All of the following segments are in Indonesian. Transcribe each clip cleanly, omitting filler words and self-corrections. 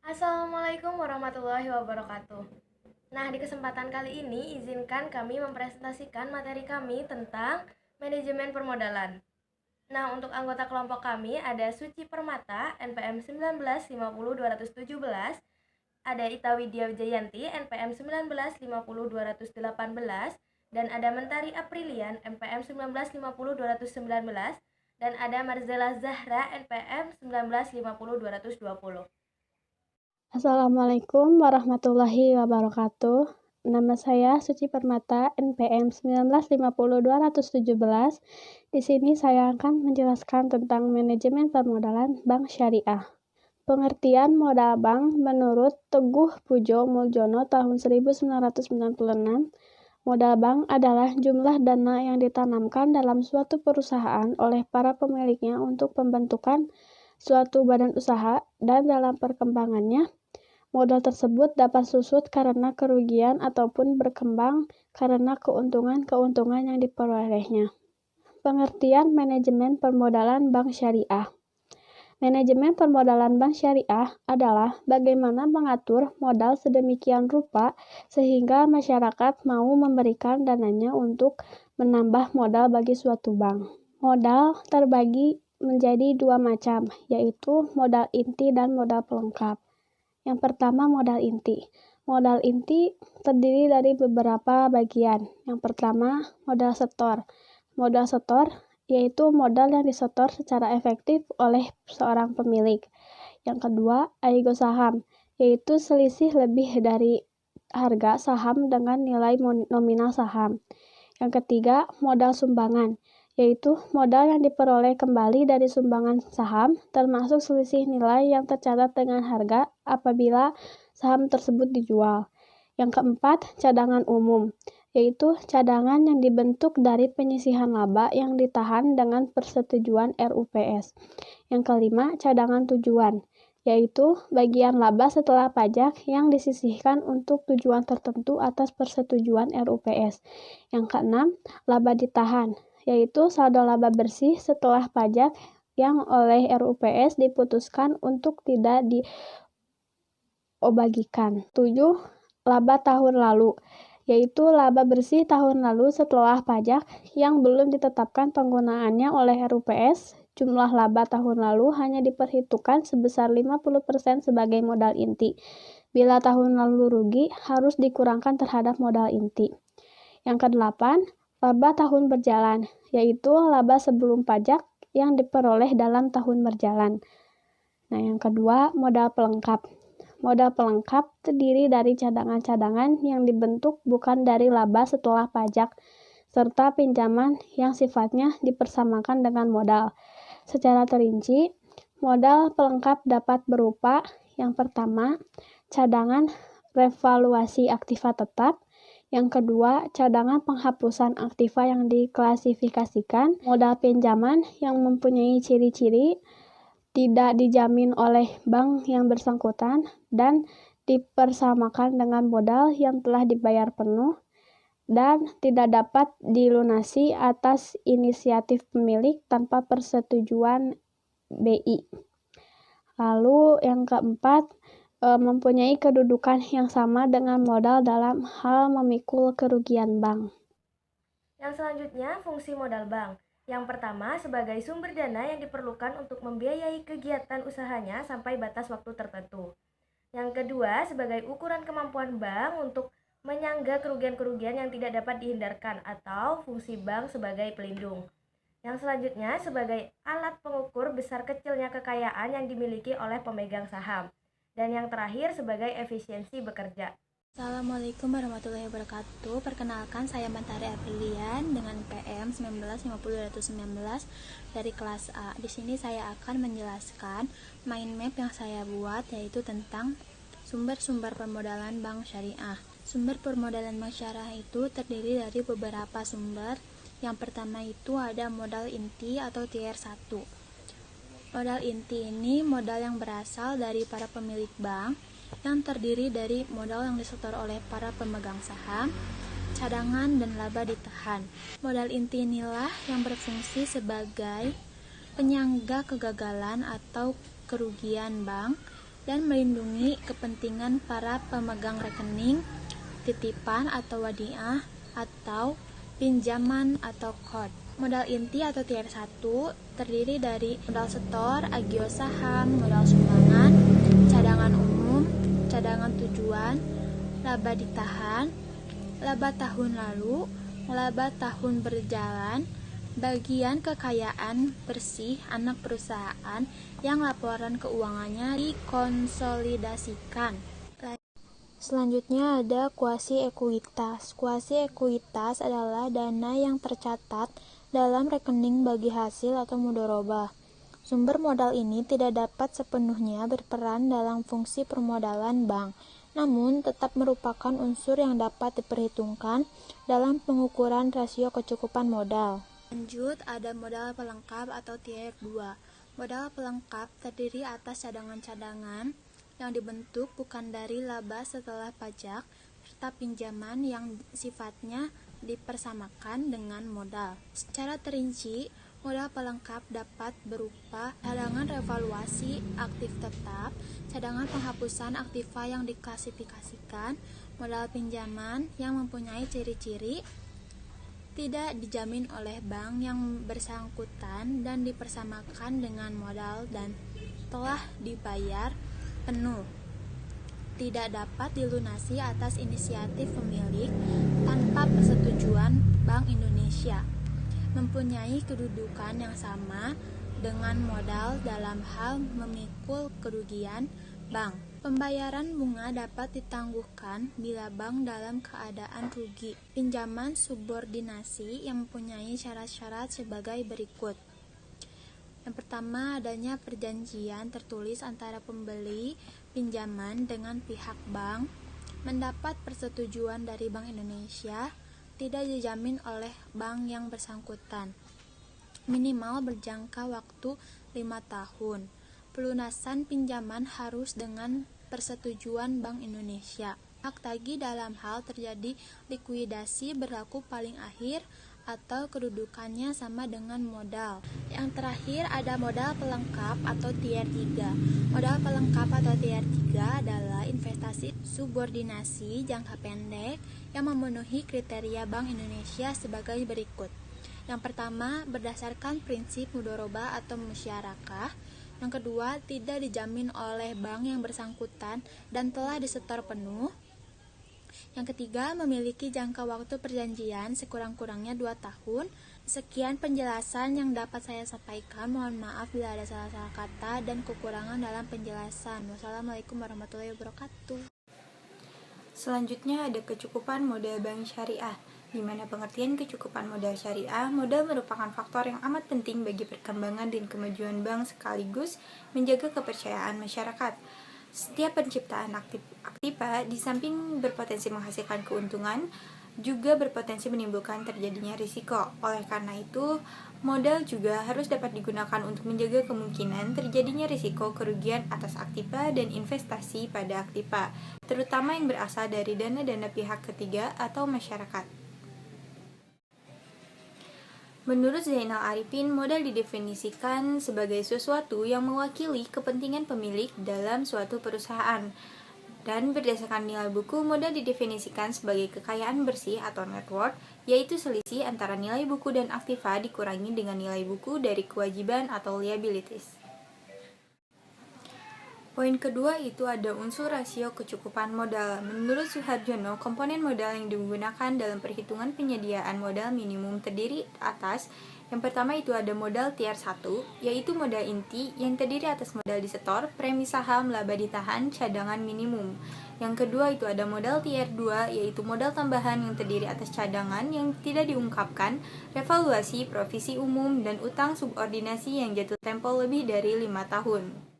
Assalamualaikum warahmatullahi wabarakatuh. Nah, di kesempatan kali ini izinkan kami mempresentasikan materi kami tentang manajemen permodalan. Nah, untuk anggota kelompok kami ada Suci Permata, NPM 1950217, ada Ita Widya Wijayanti, NPM 1950218, dan ada Mentari Aprilian, NPM 1950219, dan ada Marzela Zahra, NPM 1950220. Assalamualaikum warahmatullahi wabarakatuh. Nama saya Suci Permata, NPM 1950217. Di sini saya akan menjelaskan tentang manajemen permodalan bank syariah. Pengertian modal bank menurut Teguh Pujo Muljono tahun 1996, modal bank adalah jumlah dana yang ditanamkan dalam suatu perusahaan oleh para pemiliknya untuk pembentukan suatu badan usaha, dan dalam perkembangannya modal tersebut dapat susut karena kerugian ataupun berkembang karena keuntungan-keuntungan yang diperolehnya. Pengertian manajemen permodalan bank syariah. Manajemen permodalan bank syariah adalah bagaimana mengatur modal sedemikian rupa sehingga masyarakat mau memberikan dananya untuk menambah modal bagi suatu bank. Modal terbagi menjadi dua macam, yaitu modal inti dan modal pelengkap. Yang pertama, modal inti. Modal inti terdiri dari beberapa bagian. Yang pertama, modal setor. Modal setor yaitu modal yang disetor secara efektif oleh seorang pemilik. Yang kedua, aigo saham, yaitu selisih lebih dari harga saham dengan nilai nominal saham. Yang ketiga, modal sumbangan, yaitu modal yang diperoleh kembali dari sumbangan saham, termasuk selisih nilai yang tercatat dengan harga apabila saham tersebut dijual. Yang keempat, cadangan umum, yaitu cadangan yang dibentuk dari penyisihan laba yang ditahan dengan persetujuan RUPS. Yang kelima, cadangan tujuan, yaitu bagian laba setelah pajak yang disisihkan untuk tujuan tertentu atas persetujuan RUPS. Yang keenam, laba ditahan, yaitu saldo laba bersih setelah pajak yang oleh RUPS diputuskan untuk tidak diobagikan. 7. Laba tahun lalu, yaitu laba bersih tahun lalu setelah pajak yang belum ditetapkan penggunaannya oleh RUPS. Jumlah laba tahun lalu hanya diperhitungkan sebesar 50% sebagai modal inti. Bila tahun lalu rugi, harus dikurangkan terhadap modal inti. Yang kedelapan, laba tahun berjalan, yaitu laba sebelum pajak yang diperoleh dalam tahun berjalan. Nah, yang kedua, modal pelengkap. Modal pelengkap terdiri dari cadangan-cadangan yang dibentuk bukan dari laba setelah pajak, serta pinjaman yang sifatnya dipersamakan dengan modal. Secara terinci, modal pelengkap dapat berupa yang pertama, cadangan revaluasi aktiva tetap. Yang kedua, cadangan penghapusan aktiva yang diklasifikasikan, modal pinjaman yang mempunyai ciri-ciri tidak dijamin oleh bank yang bersangkutan dan dipersamakan dengan modal yang telah dibayar penuh dan tidak dapat dilunasi atas inisiatif pemilik tanpa persetujuan BI. Lalu yang keempat, mempunyai kedudukan yang sama dengan modal dalam hal memikul kerugian bank. Yang selanjutnya, fungsi modal bank. Yang pertama, sebagai sumber dana yang diperlukan untuk membiayai kegiatan usahanya sampai batas waktu tertentu. Yang kedua, sebagai ukuran kemampuan bank untuk menyangga kerugian-kerugian yang tidak dapat dihindarkan atau fungsi bank sebagai pelindung. Yang selanjutnya, sebagai alat pengukur besar kecilnya kekayaan yang dimiliki oleh pemegang saham. Dan yang terakhir, sebagai efisiensi bekerja. Assalamualaikum warahmatullahi wabarakatuh. Perkenalkan, saya Mentari Aprilian dengan PM 1950219 dari kelas A. Di sini saya akan menjelaskan mind map yang saya buat, yaitu tentang sumber-sumber permodalan bank syariah. Sumber permodalan bank syariah itu terdiri dari beberapa sumber. Yang pertama itu ada modal inti atau tier 1. Modal inti ini modal yang berasal dari para pemilik bank, yang terdiri dari modal yang disetor oleh para pemegang saham, cadangan, dan laba ditahan. Modal inti inilah yang berfungsi sebagai penyangga kegagalan atau kerugian bank dan melindungi kepentingan para pemegang rekening, titipan atau wadiah, atau pinjaman atau kod. Modal inti atau tier 1 terdiri dari modal setor, agio saham, modal sumbangan, cadangan umum, cadangan tujuan, laba ditahan, laba tahun lalu, laba tahun berjalan, bagian kekayaan bersih anak perusahaan yang laporan keuangannya dikonsolidasikan. Selanjutnya ada kuasi ekuitas. Kuasi ekuitas adalah dana yang tercatat dalam rekening bagi hasil atau mudharabah. Sumber modal ini tidak dapat sepenuhnya berperan dalam fungsi permodalan bank, namun tetap merupakan unsur yang dapat diperhitungkan dalam pengukuran rasio kecukupan modal. Lanjut, ada modal pelengkap atau tier 2. Modal pelengkap terdiri atas cadangan-cadangan yang dibentuk bukan dari laba setelah pajak, serta pinjaman yang sifatnya dipersamakan dengan modal. Secara terinci, modal pelengkap dapat berupa cadangan revaluasi aktif tetap, cadangan penghapusan aktiva yang diklasifikasikan, modal pinjaman yang mempunyai ciri-ciri tidak dijamin oleh bank yang bersangkutan dan dipersamakan dengan modal dan telah dibayar penuh, tidak dapat dilunasi atas inisiatif pemilik tanpa persetujuan Bank Indonesia, mempunyai kedudukan yang sama dengan modal dalam hal memikul kerugian bank. Pembayaran bunga dapat ditangguhkan bila bank dalam keadaan rugi. Pinjaman subordinasi yang mempunyai syarat-syarat sebagai berikut. Yang pertama, adanya perjanjian tertulis antara pembeli pinjaman dengan pihak bank, mendapat persetujuan dari Bank Indonesia, tidak dijamin oleh bank yang bersangkutan, minimal berjangka waktu 5 tahun. Pelunasan pinjaman harus dengan persetujuan Bank Indonesia. Hak tagih dalam hal terjadi likuidasi berlaku paling akhir atau kedudukannya sama dengan modal. Yang terakhir ada modal pelengkap atau tier 3. Modal pelengkap atau tier 3 adalah investasi subordinasi jangka pendek yang memenuhi kriteria Bank Indonesia sebagai berikut. Yang pertama, berdasarkan prinsip mudharabah atau musyarakah. Yang kedua, tidak dijamin oleh bank yang bersangkutan dan telah disetor penuh. Yang ketiga, memiliki jangka waktu perjanjian sekurang-kurangnya 2 tahun. Sekian penjelasan yang dapat saya sampaikan. Mohon maaf bila ada salah-salah kata dan kekurangan dalam penjelasan. Wassalamualaikum warahmatullahi wabarakatuh. Selanjutnya ada kecukupan modal bank syariah, di mana pengertian kecukupan modal syariah, modal merupakan faktor yang amat penting bagi perkembangan dan kemajuan bank sekaligus menjaga kepercayaan masyarakat. Setiap penciptaan aktiva di samping berpotensi menghasilkan keuntungan, juga berpotensi menimbulkan terjadinya risiko. Oleh karena itu, modal juga harus dapat digunakan untuk menjaga kemungkinan terjadinya risiko kerugian atas aktiva dan investasi pada aktiva, terutama yang berasal dari dana-dana pihak ketiga atau masyarakat. Menurut Zainal Arifin, modal didefinisikan sebagai sesuatu yang mewakili kepentingan pemilik dalam suatu perusahaan. Dan berdasarkan nilai buku, modal didefinisikan sebagai kekayaan bersih atau net worth, yaitu selisih antara nilai buku dan aktiva dikurangi dengan nilai buku dari kewajiban atau liabilities. Poin kedua itu ada unsur rasio kecukupan modal. Menurut Suharjono, komponen modal yang digunakan dalam perhitungan penyediaan modal minimum terdiri atas yang pertama itu ada modal tier 1, yaitu modal inti yang terdiri atas modal disetor, premi saham, laba ditahan, cadangan minimum. Yang kedua itu ada modal tier 2, yaitu modal tambahan yang terdiri atas cadangan yang tidak diungkapkan, revaluasi, provisi umum, dan utang subordinasi yang jatuh tempo lebih dari 5 tahun.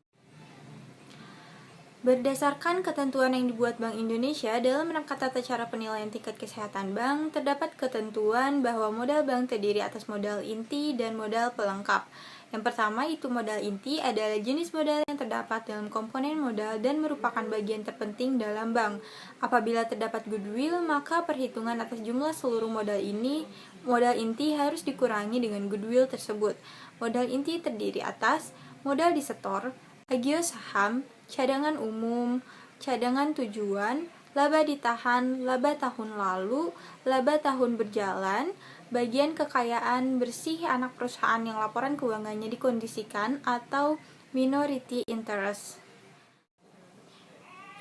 Berdasarkan ketentuan yang dibuat Bank Indonesia dalam rangka tata cara penilaian tingkat kesehatan bank, terdapat ketentuan bahwa modal bank terdiri atas modal inti dan modal pelengkap. Yang pertama itu modal inti adalah jenis modal yang terdapat dalam komponen modal dan merupakan bagian terpenting dalam bank. Apabila terdapat goodwill, maka perhitungan atas jumlah seluruh modal inti harus dikurangi dengan goodwill tersebut. Modal inti terdiri atas modal disetor, agio saham, cadangan umum, cadangan tujuan, laba ditahan, laba tahun lalu, laba tahun berjalan, bagian kekayaan bersih anak perusahaan yang laporan keuangannya dikondisikan atau minority interest.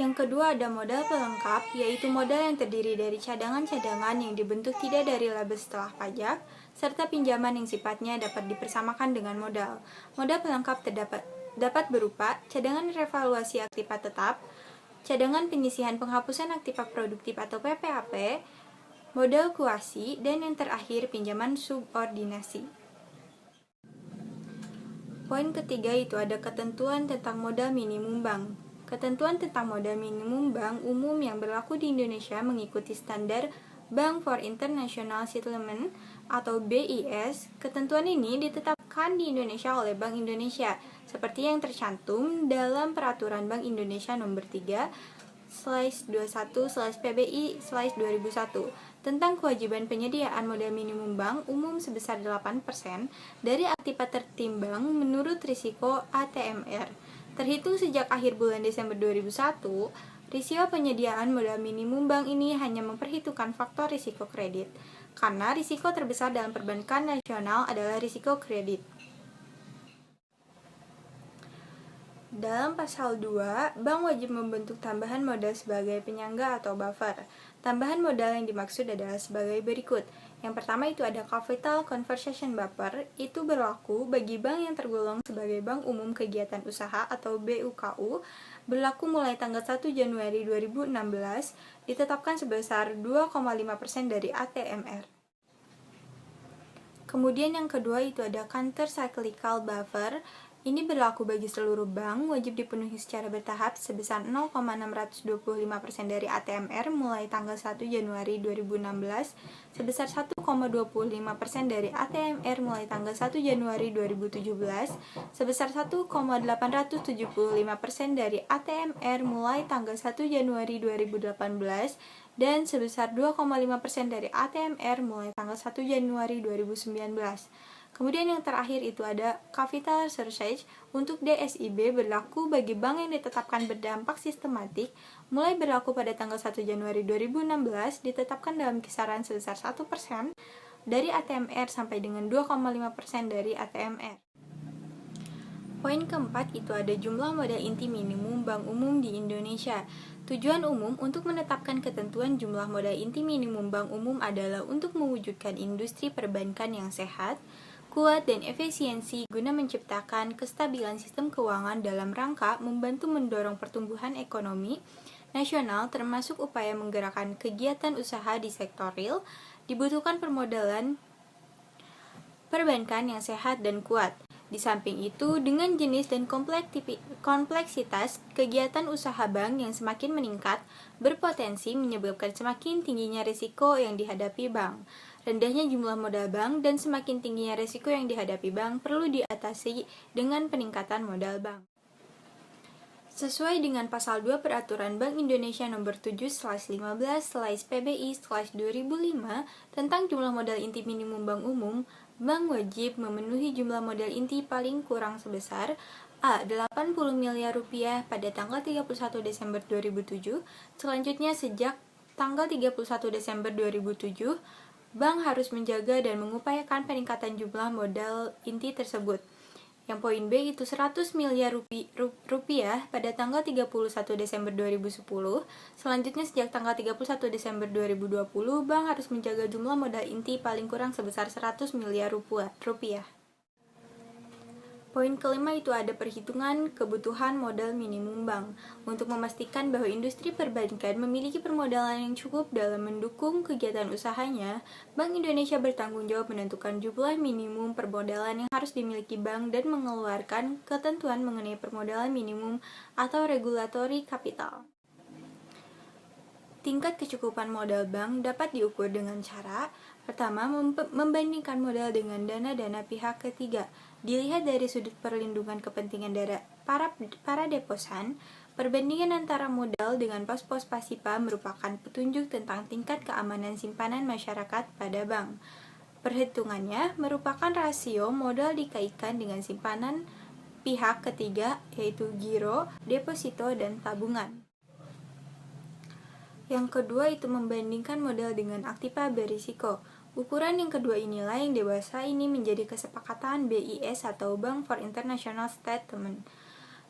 Yang kedua ada modal pelengkap, yaitu modal yang terdiri dari cadangan-cadangan yang dibentuk tidak dari laba setelah pajak, serta pinjaman yang sifatnya dapat dipersamakan dengan modal. Modal pelengkap dapat berupa cadangan revaluasi aktiva tetap, cadangan penyisihan penghapusan aktiva produktif atau PPAP, modal kuasi, dan yang terakhir pinjaman subordinasi. Poin ketiga itu ada ketentuan tentang modal minimum bank. Ketentuan tentang modal minimum bank umum yang berlaku di Indonesia mengikuti standar Bank for International Settlement atau BIS. Ketentuan ini ditetapkan di Indonesia oleh Bank Indonesia seperti yang tercantum dalam Peraturan Bank Indonesia Nomor 3/21/PBI/2001 tentang kewajiban penyediaan modal minimum bank umum sebesar 8% dari aktiva tertimbang menurut risiko ATMR. Terhitung sejak akhir bulan Desember 2001, risiko penyediaan modal minimum bank ini hanya memperhitungkan faktor risiko kredit, karena risiko terbesar dalam perbankan nasional adalah risiko kredit. Dalam pasal 2, bank wajib membentuk tambahan modal sebagai penyangga atau buffer. Tambahan modal yang dimaksud adalah sebagai berikut. Yang pertama itu ada Capital Conversion Buffer, itu berlaku bagi bank yang tergolong sebagai Bank Umum Kegiatan Usaha atau BUKU, berlaku mulai tanggal 1 Januari 2016, ditetapkan sebesar 2,5% dari ATMR. Kemudian yang kedua itu ada Counter Cyclical Buffer. Ini berlaku bagi seluruh bank, wajib dipenuhi secara bertahap sebesar 0,625% dari ATMR mulai tanggal 1 Januari 2016, sebesar 1,25% dari ATMR mulai tanggal 1 Januari 2017, sebesar 1,875% dari ATMR mulai tanggal 1 Januari 2018, dan sebesar 2,5% dari ATMR mulai tanggal 1 Januari 2019. Kemudian yang terakhir itu ada Capital Surcharge untuk DSIB, berlaku bagi bank yang ditetapkan berdampak sistematik, mulai berlaku pada tanggal 1 Januari 2016, ditetapkan dalam kisaran sebesar 1% dari ATMR sampai dengan 2,5% dari ATMR. Poin keempat itu ada jumlah modal inti minimum bank umum di Indonesia. Tujuan umum untuk menetapkan ketentuan jumlah modal inti minimum bank umum adalah untuk mewujudkan industri perbankan yang sehat, kuat, dan efisiensi guna menciptakan kestabilan sistem keuangan dalam rangka membantu mendorong pertumbuhan ekonomi nasional termasuk upaya menggerakkan kegiatan usaha di sektor real. Dibutuhkan permodalan perbankan yang sehat dan kuat. Di samping itu, dengan jenis dan kompleksitas kegiatan usaha bank yang semakin meningkat, berpotensi menyebabkan semakin tingginya risiko yang dihadapi bank. Rendahnya jumlah modal bank dan semakin tingginya risiko yang dihadapi bank perlu diatasi dengan peningkatan modal bank. Sesuai dengan pasal 2 Peraturan Bank Indonesia Nomor 7/15/PBI/2005 tentang jumlah modal inti minimum bank umum, bank wajib memenuhi jumlah modal inti paling kurang sebesar A. 80 miliar rupiah pada tanggal 31 Desember 2007. Selanjutnya sejak tanggal 31 Desember 2007, bank harus menjaga dan mengupayakan peningkatan jumlah modal inti tersebut. Yang poin B itu 100 miliar rupiah pada tanggal 31 Desember 2010. Selanjutnya sejak tanggal 31 Desember 2020, bank harus menjaga jumlah modal inti paling kurang sebesar 100 miliar rupiah. Poin kelima itu ada perhitungan kebutuhan modal minimum bank. Untuk memastikan bahwa industri perbankan memiliki permodalan yang cukup dalam mendukung kegiatan usahanya, Bank Indonesia bertanggung jawab menentukan jumlah minimum permodalan yang harus dimiliki bank dan mengeluarkan ketentuan mengenai permodalan minimum atau regulatory capital. Tingkat kecukupan modal bank dapat diukur dengan cara pertama, membandingkan modal dengan dana-dana pihak ketiga. Dilihat dari sudut perlindungan kepentingan dari para deposan, perbandingan antara modal dengan pos-pos pasipa merupakan petunjuk tentang tingkat keamanan simpanan masyarakat pada bank. Perhitungannya merupakan rasio modal dikaitkan dengan simpanan pihak ketiga, yaitu giro, deposito, dan tabungan. Yang kedua itu membandingkan modal dengan aktiva berisiko. Ukuran yang kedua inilah yang dewasa ini menjadi kesepakatan BIS atau Bank for International Settlement,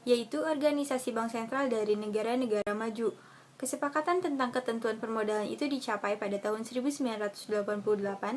yaitu organisasi bank sentral dari negara-negara maju. Kesepakatan tentang ketentuan permodalan itu dicapai pada tahun 1988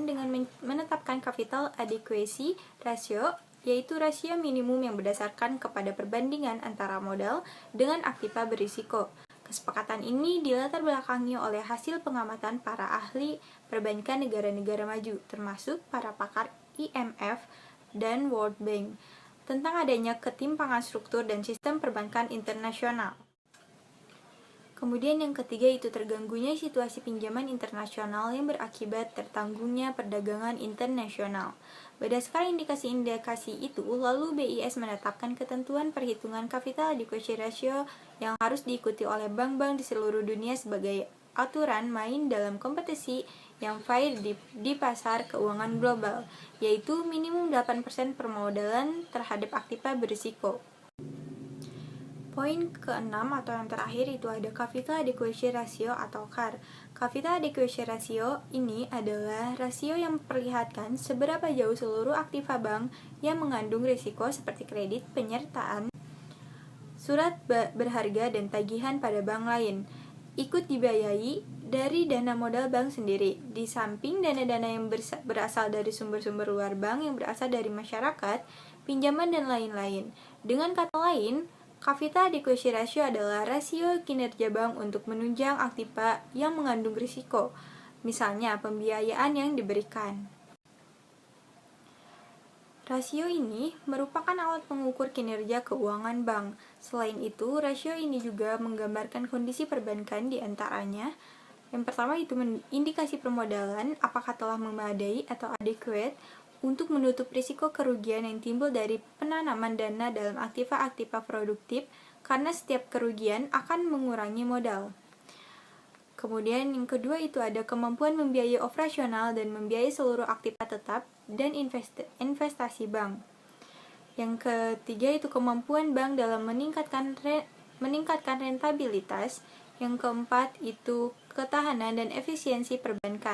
dengan menetapkan capital adequacy ratio, yaitu rasio minimum yang berdasarkan kepada perbandingan antara modal dengan aktiva berisiko. Kesepakatan ini dilatar belakangi oleh hasil pengamatan para ahli perbankan negara-negara maju, termasuk para pakar IMF dan World Bank, tentang adanya ketimpangan struktur dan sistem perbankan internasional. Kemudian yang ketiga itu terganggunya situasi pinjaman internasional yang berakibat tertanggungnya perdagangan internasional. Berdasarkan indikasi-indikasi itu, lalu BIS menetapkan ketentuan perhitungan capital adequacy ratio yang harus diikuti oleh bank-bank di seluruh dunia sebagai aturan main dalam kompetisi yang fair di pasar keuangan global, yaitu minimum 8% permodalan terhadap aktiva berisiko. Poin ke-6 atau yang terakhir itu ada Capital Adequacy Ratio atau CAR. Capital Adequacy Ratio ini adalah rasio yang memperlihatkan seberapa jauh seluruh aktiva bank yang mengandung risiko seperti kredit, penyertaan, surat berharga, dan tagihan pada bank lain ikut dibiayai dari dana modal bank sendiri, di samping dana-dana yang berasal dari sumber-sumber luar bank yang berasal dari masyarakat, pinjaman, dan lain-lain. Dengan kata lain, Capital Adequacy Ratio adalah rasio kinerja bank untuk menunjang aktiva yang mengandung risiko, misalnya pembiayaan yang diberikan. Rasio ini merupakan alat pengukur kinerja keuangan bank. Selain itu, rasio ini juga menggambarkan kondisi perbankan, di antaranya yang pertama itu indikasi permodalan, apakah telah memadai atau adequate untuk menutup risiko kerugian yang timbul dari penanaman dana dalam aktiva-aktiva produktif, karena setiap kerugian akan mengurangi modal. Kemudian yang kedua itu ada kemampuan membiayai operasional dan membiayai seluruh aktiva tetap dan investasi bank. Yang ketiga itu kemampuan bank dalam meningkatkan rentabilitas. Yang keempat itu ketahanan dan efisiensi perbankan.